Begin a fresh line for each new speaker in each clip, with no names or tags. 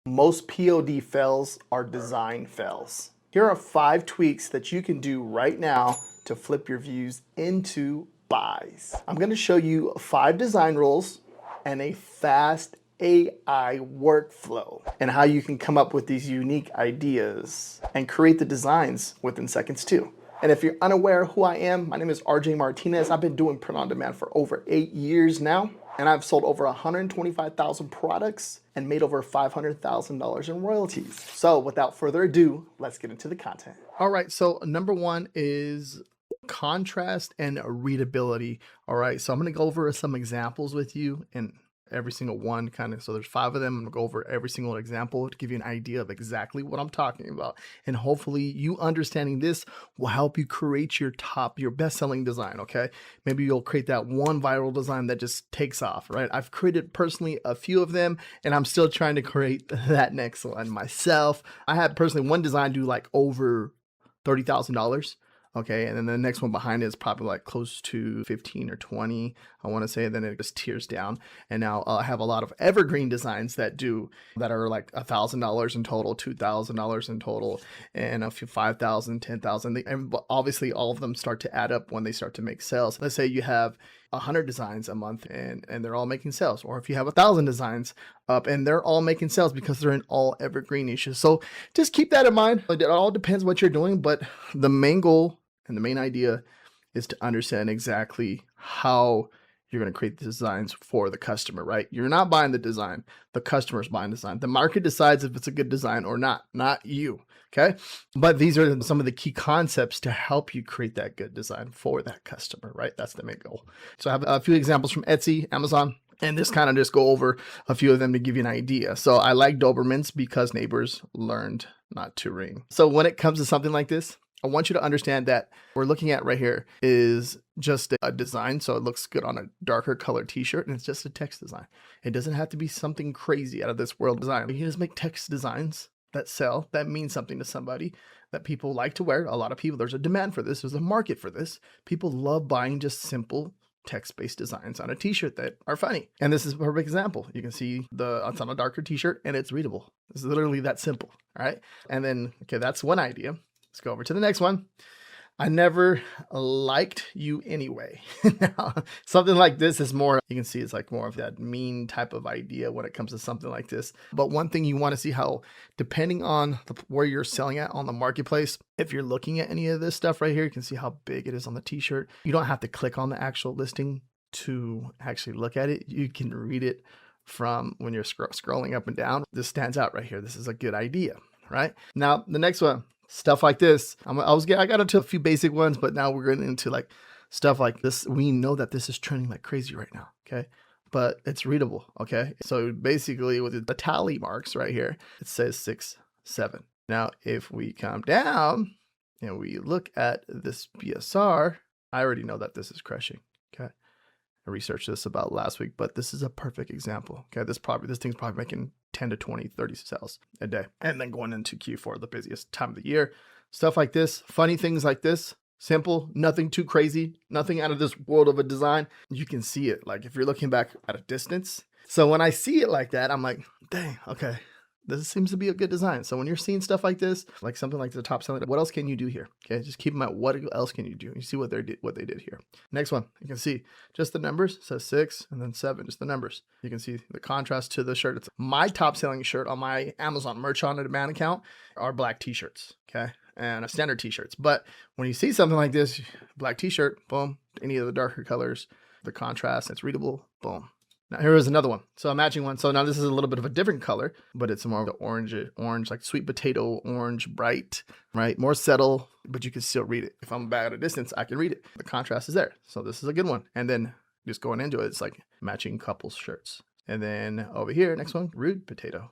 Most POD fails are design fails. Here are 5 tweaks that you can do right now to flip your views into buys. I'm going to show you 5 design rules and a fast AI workflow and how you can come up with these unique ideas and create the designs within seconds too. And if you're unaware who I am, my name is RJ Martinez. I've been doing print on demand for over 8 years now, and I've sold over 125,000 products and made over $500,000 in royalties. So without further ado, let's get into the content. All right, so number 1 is contrast and readability. All right, so I'm gonna go over some examples with you and every single one kind of, so there's 5 of them. I'm gonna go over every single example to give you an idea of exactly what I'm talking about. And hopefully you understanding this will help you create your best-selling design, okay? Maybe you'll create that one viral design that just takes off, right? I've created personally a few of them and I'm still trying to create that next one myself. I had personally one design do like over $30,000. Okay, and then the next one behind it is probably like close to 15 or 20, I want to say. Then it just tears down. And now I have a lot of evergreen designs that are like $1,000 in total, $2,000 in total, and a few 5,000, 10,000. And obviously all of them start to add up when they start to make sales. Let's say you have 100 designs a month and they're all making sales, or if you have 1,000 designs up and they're all making sales because they're in all evergreen niches. So just keep that in mind. It all depends what you're doing, but the main goal and the main idea is to understand exactly how you're going to create the designs for the customer, right? You're not buying the design. The customer's buying the design. The market decides if it's a good design or not you, okay? But these are some of the key concepts to help you create that good design for that customer, right? That's the main goal. So I have a few examples from Etsy, Amazon, and this kind of just go over a few of them to give you an idea. So I like Dobermans because neighbors learned not to ring. So when it comes to something like this, I want you to understand that we're looking at right here is just a design. So it looks good on a darker color t-shirt and it's just a text design. It doesn't have to be something crazy out of this world design. You can just make text designs that sell, that mean something to somebody, that people like to wear. A lot of people, there's a demand for this. There's a market for this. People love buying just simple text-based designs on a t-shirt that are funny. And this is a perfect example. You can see it's on a darker t-shirt and it's readable. It's literally that simple. All right. And then, okay, that's one idea. Let's go over to the next one. I never liked you anyway. Now, something like this is more, you can see it's like more of that mean type of idea when it comes to something like this. But one thing you want to see how, depending on where you're selling at on the marketplace, if you're looking at any of this stuff right here, you can see how big it is on the t-shirt. You don't have to click on the actual listing to actually look at it. You can read it from when you're scrolling up and down. This stands out right here. This is a good idea, right? Now, the next one. Stuff like this. I got into a few basic ones, but now we're getting into like stuff like this. We know that this is trending like crazy right now. Okay. But it's readable. Okay. So basically with the tally marks right here, it says 6, 7. Now, if we come down and we look at this BSR, I already know that this is crushing. Okay. I researched this about last week, but this is a perfect example. Okay. This thing's probably making 10 to 20, 30 sales a day. And then going into Q4, the busiest time of the year, stuff like this, funny things like this, simple, nothing too crazy, nothing out of this world of a design. You can see it like if you're looking back at a distance. So when I see it like that, I'm like, dang, okay, this seems to be a good design. So when you're seeing stuff like this, like something like the top selling, what else can you do here? Okay, just keep in mind, what else can you do? You see what they did here. Next one, you can see just the numbers. It says 6 and then 7, just the numbers. You can see the contrast to the shirt. It's my top selling shirt on my Amazon merch on demand account are black t-shirts, okay, and standard t-shirts. But when you see something like this, black t-shirt, boom, any of the darker colors, the contrast, it's readable, boom. Now here is another one. So I'm matching one. So now this is a little bit of a different color, but it's more of the orange, like sweet potato, orange, bright, right? More subtle, but you can still read it. If I'm back at a distance, I can read it. The contrast is there. So this is a good one. And then just going into it, it's like matching couples shirts. And then over here, next one, rude potato.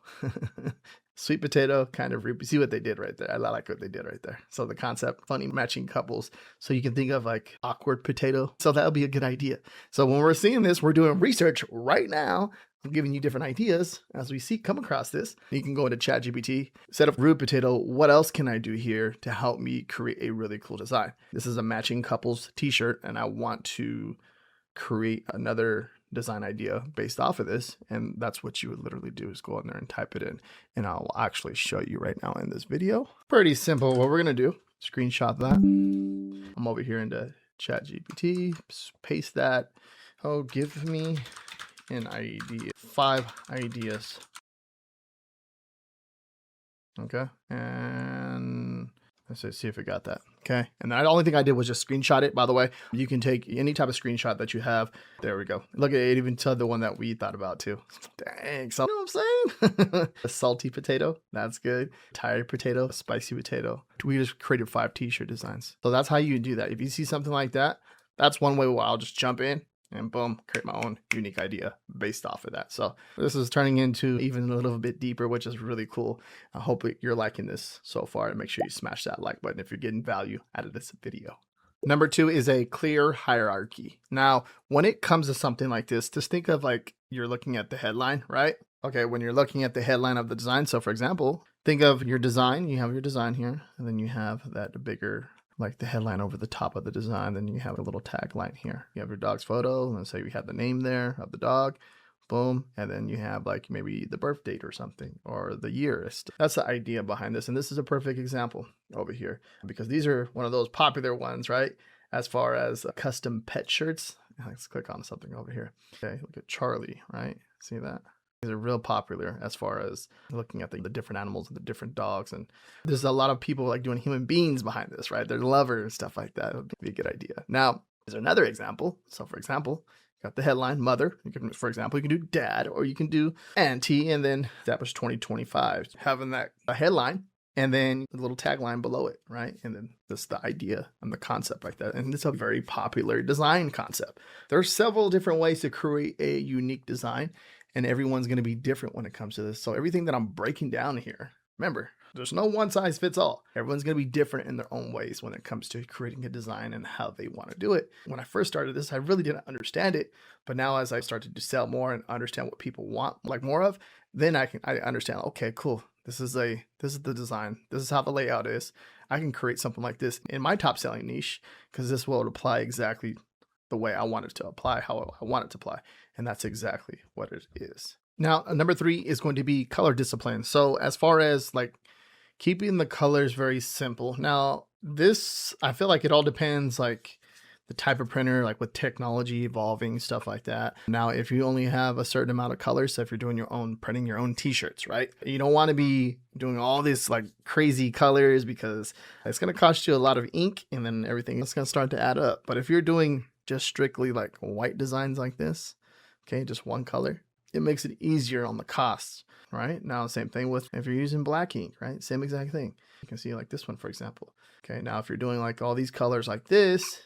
Sweet potato, kind of rude. See what they did right there. I like what they did right there. So the concept, funny matching couples. So you can think of like awkward potato. So that'll be a good idea. So when we're seeing this, we're doing research right now. I'm giving you different ideas as we come across this. You can go into ChatGPT, set up rude potato. What else can I do here to help me create a really cool design? This is a matching couples t-shirt and I want to create another design idea based off of this. And that's what you would literally do, is go in there and type it in. And I'll actually show you right now in this video. Pretty simple. What we're going to do, screenshot that. I'm over here into ChatGPT, paste that. Oh, give me an idea, 5 ideas. Okay, and let's see if it got that. Okay, and the only thing I did was just screenshot it. By the way, you can take any type of screenshot that you have. There we go. Look at it, even said the one that we thought about too. Dang, so, you know what I'm saying? A salty potato, that's good. Tired potato, spicy potato. We just created 5 t-shirt designs. So that's how you do that. If you see something like that, that's one way where I'll just jump in and boom, create my own unique idea based off of that. So this is turning into even a little bit deeper, which is really cool. I hope you're liking this so far, and make sure you smash that like button if you're getting value out of this video. Number 2 is a clear hierarchy. Now, when it comes to something like this, just think of like you're looking at the headline, right? Okay, when you're looking at the headline of the design. So for example, think of your design. You have your design here, and then you have that bigger, like the headline over the top of the design. Then you have a little tagline here. You have your dog's photo, and say we have the name there of the dog, boom. And then you have like maybe the birth date or something, or the year. That's the idea behind this. And this is a perfect example over here, because these are one of those popular ones, right? As far as custom pet shirts. Let's click on something over here. Okay, look at Charlie, right? See that? These are real popular as far as looking at the different animals and the different dogs. And there's a lot of people like doing human beings behind this, right? They're lovers and stuff like that. It would be a good idea. Now, there's another example. So for example, you got the headline mother. You can, for example, you can do dad, or you can do auntie, and then that was 2025. Having that a headline and then a little tagline below it, right? And then that's the idea and the concept like that. And it's a very popular design concept. There are several different ways to create a unique design, and everyone's going to be different when it comes to this. So everything that I'm breaking down here, remember, there's no one size fits all. Everyone's going to be different in their own ways when it comes to creating a design and how they want to do it. When I first started this, I really didn't understand it. But now as I started to sell more and understand what people want like more of, then I understand, okay, cool. This is the design. This is how the layout is. I can create something like this in my top selling niche, because this will apply exactly the way I want it to apply, how I want it to apply. And that's exactly what it is. Now, number 3 is going to be color discipline. So as far as like keeping the colors very simple. Now, this, I feel like it all depends like the type of printer, like with technology evolving, stuff like that. Now, if you only have a certain amount of colors, so if you're doing your own, printing your own t-shirts, right? You don't want to be doing all this like crazy colors, because it's going to cost you a lot of ink, and then everything is going to start to add up. But if you're doing just strictly like white designs like this, okay, just one color, it makes it easier on the costs, right? Now, same thing with if you're using black ink, right? Same exact thing. You can see like this one, for example. Okay, now if you're doing like all these colors like this,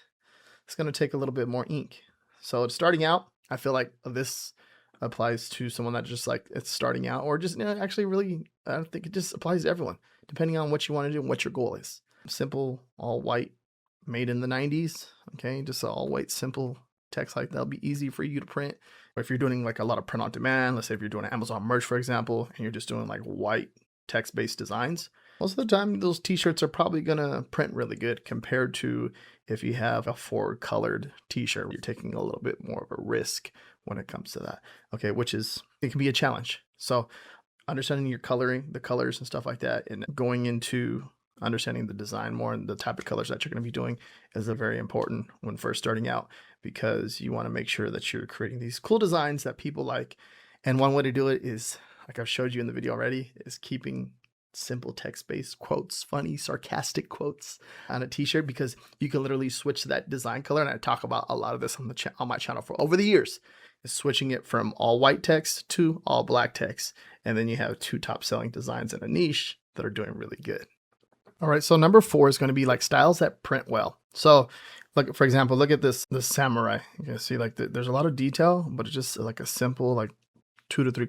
it's going to take a little bit more ink. So starting out, I feel like this applies to someone that just like it's starting out, or just actually really, I think it just applies to everyone, depending on what you want to do and what your goal is. Simple, all white, made in the 90s. Okay, just all white, simple text like that'll be easy for you to print. Or if you're doing like a lot of print on demand, let's say if you're doing Amazon merch, for example, and you're just doing like white text-based designs, most of the time those t-shirts are probably gonna print really good compared to if you have a 4-colored t-shirt. You're taking a little bit more of a risk when it comes to that. Okay, which is, it can be a challenge. So understanding your coloring, the colors and stuff like that, and going into understanding the design more and the type of colors that you're going to be doing is a very important when first starting out, because you want to make sure that you're creating these cool designs that people like. And one way to do it is, like I've showed you in the video already, is keeping simple text-based quotes, funny, sarcastic quotes on a t-shirt, because you can literally switch that design color. And I talk about a lot of this on on my channel for over the years, is switching it from all white text to all black text. And then you have 2 top selling designs in a niche that are doing really good. All right, so number 4 is going to be like styles that print well. So look, for example, look at this samurai. You can see like there's a lot of detail, but it's just like a simple like 2 to 3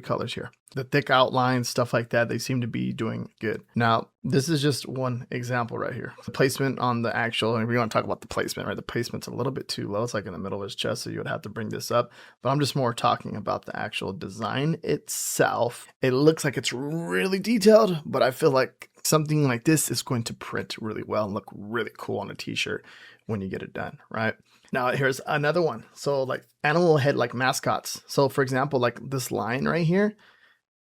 colors here. The thick outlines, stuff like that, they seem to be doing good. Now, this is just one example right here. The placement on the actual, and we want to talk about the placement, right? The placement's a little bit too low. It's like in the middle of his chest, so you would have to bring this up. But I'm just more talking about the actual design itself. It looks like it's really detailed, but I feel like something like this is going to print really well and look really cool on a t-shirt when you get it done, right? Now here's another one. So like animal head, like mascots. So for example, like this line right here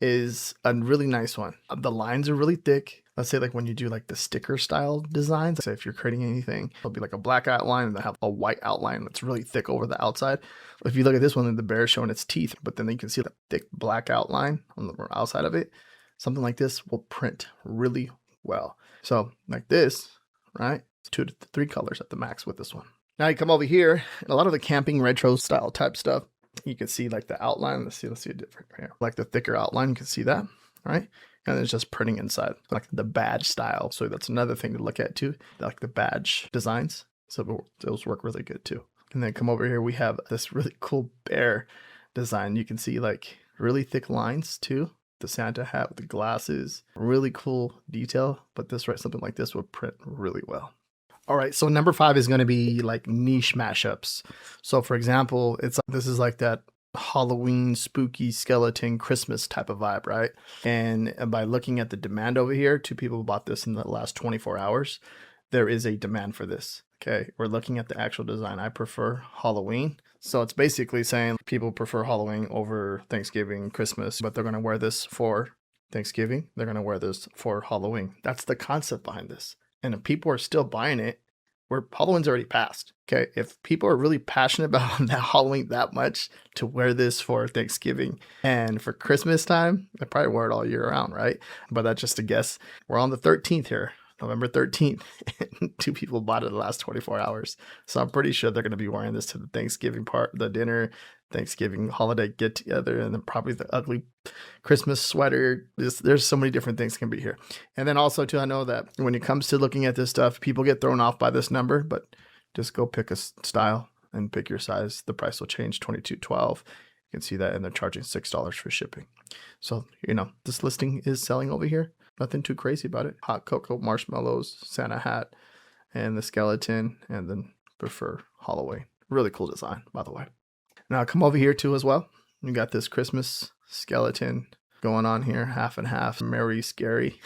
is a really nice one. The lines are really thick. Let's say like when you do like the sticker style designs, say if you're creating anything, it'll be like a black outline and they have a white outline that's really thick over the outside. If you look at this one, the bear is showing its teeth, but then you can see the thick black outline on the outside of it. Something like this will print really well. So like this, right? It's 2 to 3 colors at the max with this one. Now you come over here, and a lot of the camping retro style type stuff, you can see like the outline. Let's see a different here. Like the thicker outline, you can see that, right? And it's just printing inside, like the badge style. So that's another thing to look at too, like the badge designs. So those work really good too. And then come over here, we have this really cool bear design. You can see like really thick lines too. The Santa hat with the glasses, really cool detail. But this, right, something like this would print really well. All right, so number 5 is going to be like niche mashups. So for example, this is like that Halloween spooky skeleton Christmas type of vibe, right? And by looking at the demand over here, 2 people bought this in the last 24 hours. There is a demand for this. Okay, we're looking at the actual design. I prefer Halloween. So it's basically saying people prefer Halloween over Thanksgiving, Christmas, but they're going to wear this for Thanksgiving. They're going to wear this for Halloween. That's the concept behind this. And if people are still buying it, where Halloween's already passed. Okay, if people are really passionate about that Halloween that much to wear this for Thanksgiving and for Christmas time, they probably wear it all year round, right? But that's just a guess. We're on the 13th here, November 13th. And 2 people bought it in the last 24 hours. So I'm pretty sure they're going to be wearing this to the Thanksgiving part, the dinner, Thanksgiving holiday get together, and then probably the ugly Christmas sweater. There's so many different things can be here. And then also too, I know that when it comes to looking at this stuff, people get thrown off by this number, but just go pick a style and pick your size. The price will change, $22.12. You can see that, and they're charging $6 for shipping. So, this listing is selling over here. Nothing too crazy about it. Hot cocoa, marshmallows, Santa hat, and the skeleton, and then prefer Halloween. Really cool design, by the way. Now come over here too as well. You got this Christmas skeleton going on here, half and half, merry, scary.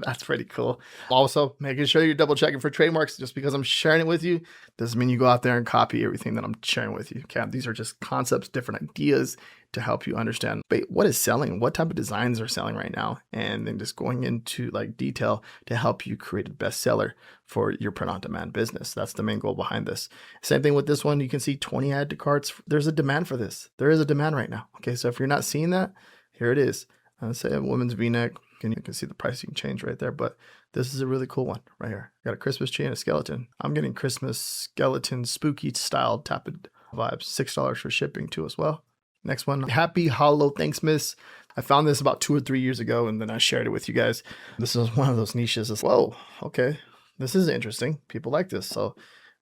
That's pretty cool. Also, making sure you're double checking for trademarks. Just because I'm sharing it with you doesn't mean you go out there and copy everything that I'm sharing with you. Okay, these are just concepts, different ideas to help you understand what is selling, what type of designs are selling right now, and then just going into like detail to help you create a bestseller for your print-on-demand business. That's the main goal behind this. Same thing with this one. You can see 20 add to carts. There's a demand for this. There is a demand right now. Okay, so if you're not seeing that, here it is. Say a women's v-neck, and you can see the pricing change right there, but this is a really cool one right here. Got a Christmas tree and a skeleton. I'm getting Christmas skeleton spooky style type of vibes. $6 for shipping too as well. Next one, Happy Hollow Thanksmas. I found this about 2 or 3 years ago, and then I shared it with you guys. This is one of those niches. Whoa, okay, this is interesting. People like this. So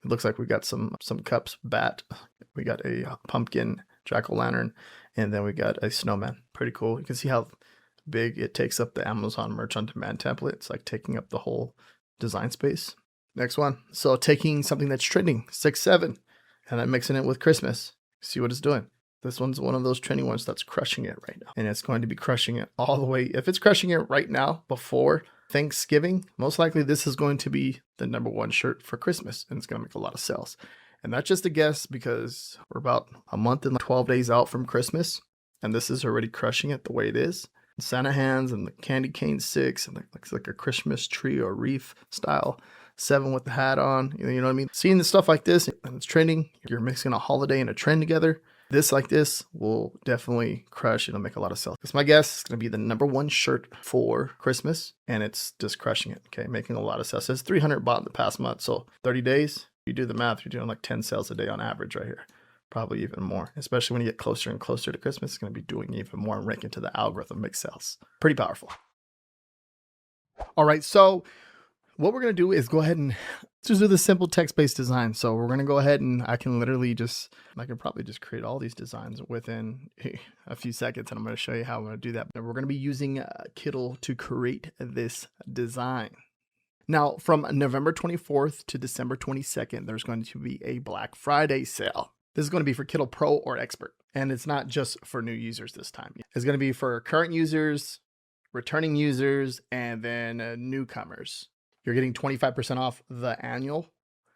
it looks like we got some cups, bat. We got a pumpkin, jack-o'-lantern, and then we got a snowman. Pretty cool. You can see how big it takes up the Amazon merch on demand template. It's like taking up the whole design space. Next one. So taking something that's trending, 6-7, and then mixing it with Christmas. See what it's doing. This one's one of those trending ones that's crushing it right now. And it's going to be crushing it all the way. If it's crushing it right now before Thanksgiving, most likely this is going to be the #1 shirt for Christmas. And it's going to make a lot of sales. And that's just a guess because we're about a month and 12 days out from Christmas. And this is already crushing it the way it is. Santa hands and the candy cane 6 and looks like a Christmas tree or wreath style 7 with the hat on. You know what I mean? Seeing the stuff like this and it's trending, you're mixing a holiday and a trend together. This like this will definitely crush. It'll make a lot of sales. It's my guess. It's going to be the #1 shirt for Christmas, and it's just crushing it. Okay, making a lot of sales. It's 300 bought in the past month, so 30 days. You do the math. You're doing like 10 sales a day on average right here. Probably even more, especially when you get closer and closer to Christmas. It's going to be doing even more and ranking to the algorithm, make sales. Pretty powerful. All right, so what we're going to do is go ahead and just do the simple text-based design. So we're going to go ahead and I can probably just create all these designs within a few seconds. And I'm going to show you how I'm going to do that. But we're going to be using Kittl to create this design. Now, from November 24th to December 22nd, there's going to be a Black Friday sale. This is going to be for Kittl Pro or Expert. And it's not just for new users this time. It's going to be for current users, returning users, and then newcomers. You're getting 25% off the annual.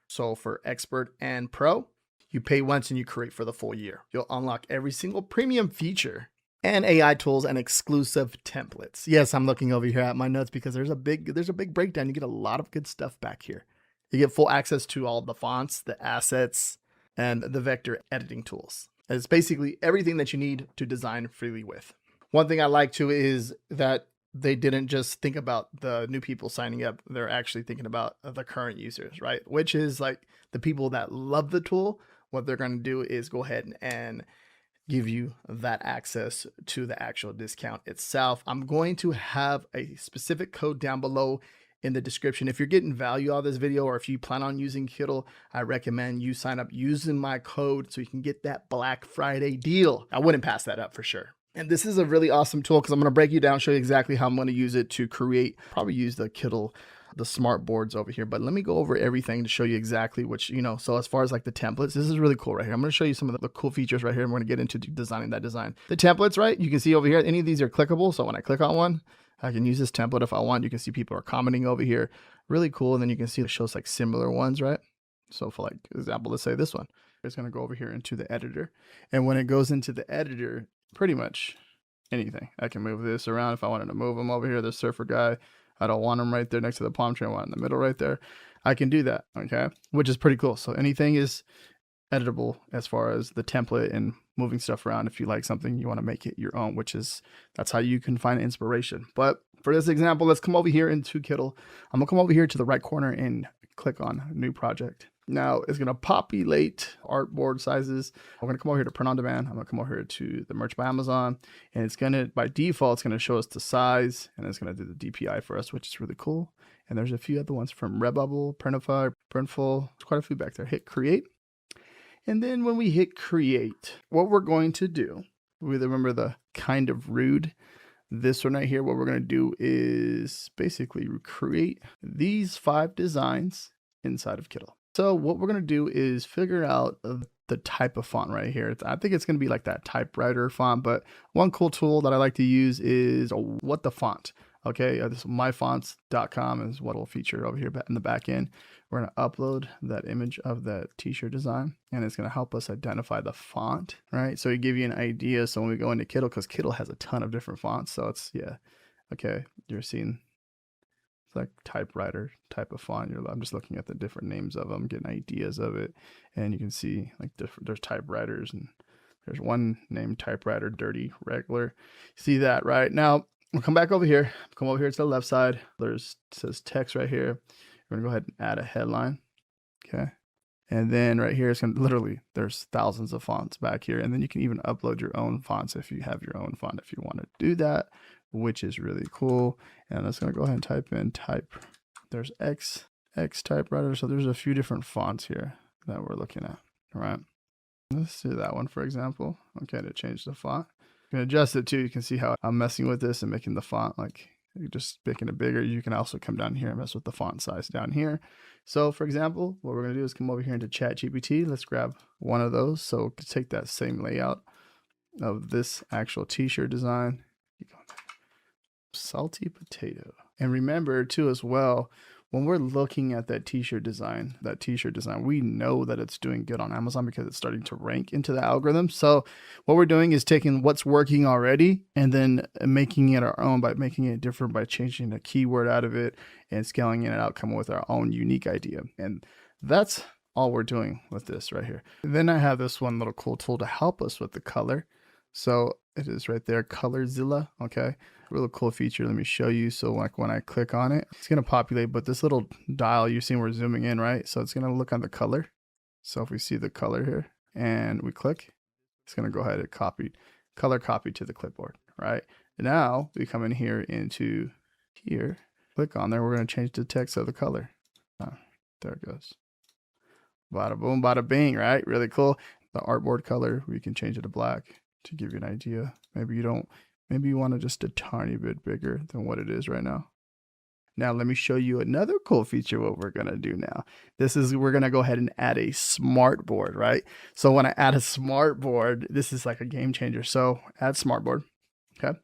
So for Expert and Pro, You pay once and you create for the full year. You'll unlock every single premium feature and AI tools and exclusive templates. Yes, I'm looking over here at my notes because there's a big breakdown. You get a lot of good stuff back here. You get full access to all the fonts, the assets, and the vector editing tools. It's basically everything that you need to design freely with. One thing I like too is that they didn't just think about the new people signing up. They're actually thinking about the current users, right? Which is like the people that love the tool. What they're going to do is go ahead and give you that access to the actual discount itself. I'm going to have a specific code down below in the description. If you're getting value out of this video, or if you plan on using Kittl, I recommend you sign up using my code so you can get that Black Friday deal. I wouldn't pass that up for sure. And this is a really awesome tool because I'm going to break you down, show you exactly how I'm going to use it to create, probably use the Kittl, the smart boards over here. But let me go over everything to show you exactly which, so as far as like the templates, this is really cool right here. I'm going to show you some of the cool features right here. I'm going to get into designing that design. The templates, right? You can see over here, any of these are clickable. So when I click on one, I can use this template if I want. You can see people are commenting over here. Really cool. And then you can see it shows like similar ones, right? So for like example, let's say this one, it's going to go over here into the editor. And when it goes into the editor, pretty much anything. I can move this around if I wanted to move them over here. The surfer guy, I don't want him right there next to the palm tree. I want him in the middle right there. I can do that, okay? Which is pretty cool. So anything is editable as far as the template and moving stuff around. If you like something, you want to make it your own, that's how you can find inspiration. But for this example, let's come over here into Kittl. I'm gonna come over here to the right corner and click on new project. Now it's gonna populate artboard sizes. I'm gonna come over here to print on demand. I'm gonna come over here to the merch by Amazon, and it's gonna, by default, it's gonna show us the size, and it's gonna do the DPI for us, which is really cool. And there's a few other ones from Redbubble, Printify, Printful. There's quite a few back there. Hit create. And then when we hit create, what we're going to do, we remember the kind of rude, this one right here, what we're going to do is basically create these 5 designs inside of Kittl. So what we're going to do is figure out the type of font right here. I think it's going to be like that typewriter font, but one cool tool that I like to use is what the font. Okay, this myfonts.com is what will feature over here in the back end. We're going to upload that image of that t-shirt design, and it's going to help us identify the font, right? So it give you an idea. So when we go into Kittl, because Kittl has a ton of different fonts, so it's, yeah, okay, you're seeing it's like typewriter type of font. I'm just looking at the different names of them, getting ideas of it, and you can see like there's typewriters, and there's one named typewriter, dirty, regular. See that, right? Now, we'll come back over here, come over here to the left side. It says text right here. We're gonna go ahead and add a headline, okay? And then right here, it's gonna literally, there's thousands of fonts back here. And then you can even upload your own fonts if you have your own font, if you wanna do that, which is really cool. And that's gonna go ahead and type in there's X typewriter. So there's a few different fonts here that we're looking at, all right? Let's do that one, for example. Okay, to change the font. You can adjust it too. You can see how I'm messing with this and making the font, like just making it bigger. You can also come down here and mess with the font size down here. So for example, what we're going to do is come over here into ChatGPT. Let's grab one of those. So take that same layout of this actual t-shirt design. Salty potato. And remember too as well, when we're looking at that t-shirt design, we know that it's doing good on Amazon because it's starting to rank into the algorithm. So what we're doing is taking what's working already and then making it our own by making it different, by changing a keyword out of it and scaling it out, coming with our own unique idea. And that's all we're doing with this right here. And then I have this one little cool tool to help us with the color. So it is right there, Colorzilla, okay? Really cool feature. Let me show you. So like when I click on it, it's going to populate, but this little dial, you've seen we're zooming in, right? So it's going to look on the color. So if we see the color here and we click, it's going to go ahead and color copy to the clipboard, right? And now we come in here into here, click on there. We're going to change the text of the color. Oh, there it goes. Bada boom, bada bing, right? Really cool. The artboard color, we can change it to black to give you an idea. Maybe you want it just a tiny bit bigger than what it is right now. Now let me show you another cool feature. What we're gonna do now, we're gonna go ahead and add a smart board, right? So when I add a smart board, this is like a game changer. So add smart board, okay?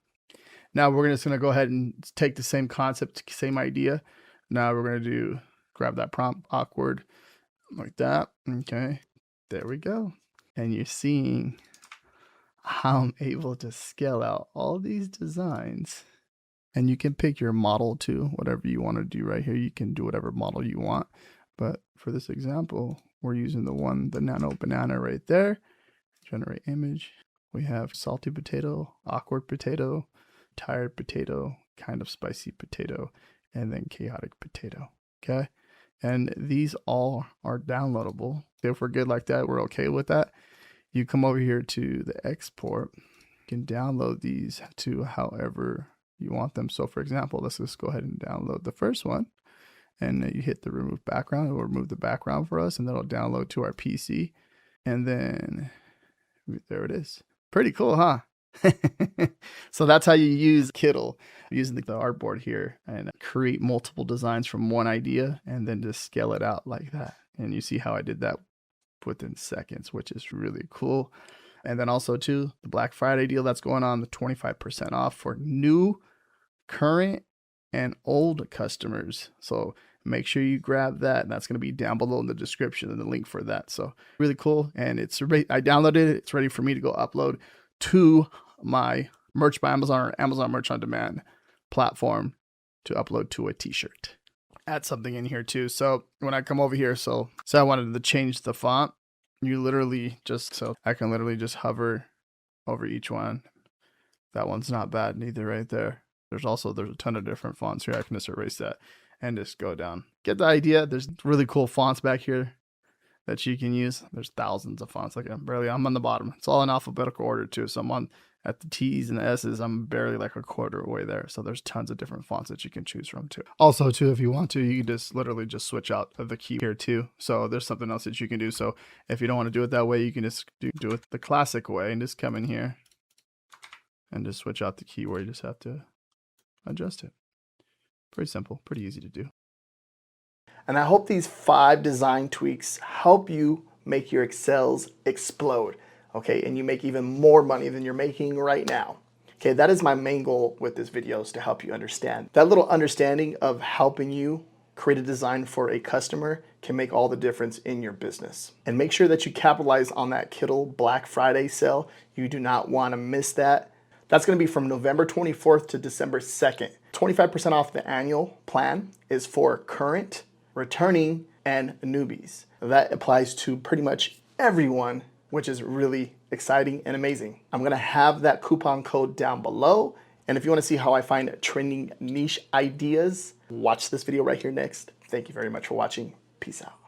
Now we're just gonna go ahead and take the same concept, same idea. Now we're gonna grab that prompt, awkward, like that, okay?
There we go. And you're seeing how I'm able to scale out all these designs. And you can pick your model too, whatever you want to do right here. You can do whatever model you want. But for this example, we're using the nano banana right there. Generate image. We have salty potato, awkward potato, tired potato, kind of spicy potato, and then chaotic potato. Okay. And these all are downloadable. If we're good like that, we're okay with that. You come over here to the export. You can download these to however you want them. So for example, let's just go ahead and download the first one. And you hit the remove background. It will remove the background for us, and that'll download to our PC. And then there it is. Pretty cool, huh? So that's how you use Kittl, using the artboard here, and create multiple designs from one idea and then just scale it out like that. And you see how I did that within seconds, which is really cool. And then also too, the Black Friday deal that's going on, the 25% off for new, current, and old customers. So make sure you grab that. That's going to be down below in the description and the link for that. So really cool. And I downloaded it. It's ready for me to go upload to my Merch by Amazon or Amazon Merch on Demand platform to upload to a t-shirt. Add something in here too. So when I come over here, so I wanted to change the font. You literally I can literally just hover over each one. That one's not bad neither right there. There's a ton of different fonts here. I can just erase that and just go down. Get the idea. There's really cool fonts back here that you can use. There's thousands of fonts. Like I'm on the bottom. It's all in alphabetical order too. So I'm on at the T's and the S's. I'm barely like a quarter away there. So there's tons of different fonts that you can choose from too. Also too, if you want to, you can just literally just switch out the key here too. So there's something else that you can do. So if you don't want to do it that way, you can just do it the classic way and just come in here and just switch out the key where you just have to adjust it. Pretty simple, pretty easy to do.
And I hope these 5 design tweaks help you make your Excels explode, okay? And you make even more money than you're making right now. Okay, that is my main goal with this video, is to help you understand. That little understanding of helping you create a design for a customer can make all the difference in your business. And make sure that you capitalize on that Kittl Black Friday sale. You do not want to miss that. That's going to be from November 24th to December 2nd. 25% off the annual plan is for current, returning, and newbies. That applies to pretty much everyone, which is really exciting and amazing. I'm gonna have that coupon code down below. And if you wanna see how I find trending niche ideas, watch this video right here next. Thank you very much for watching. Peace out.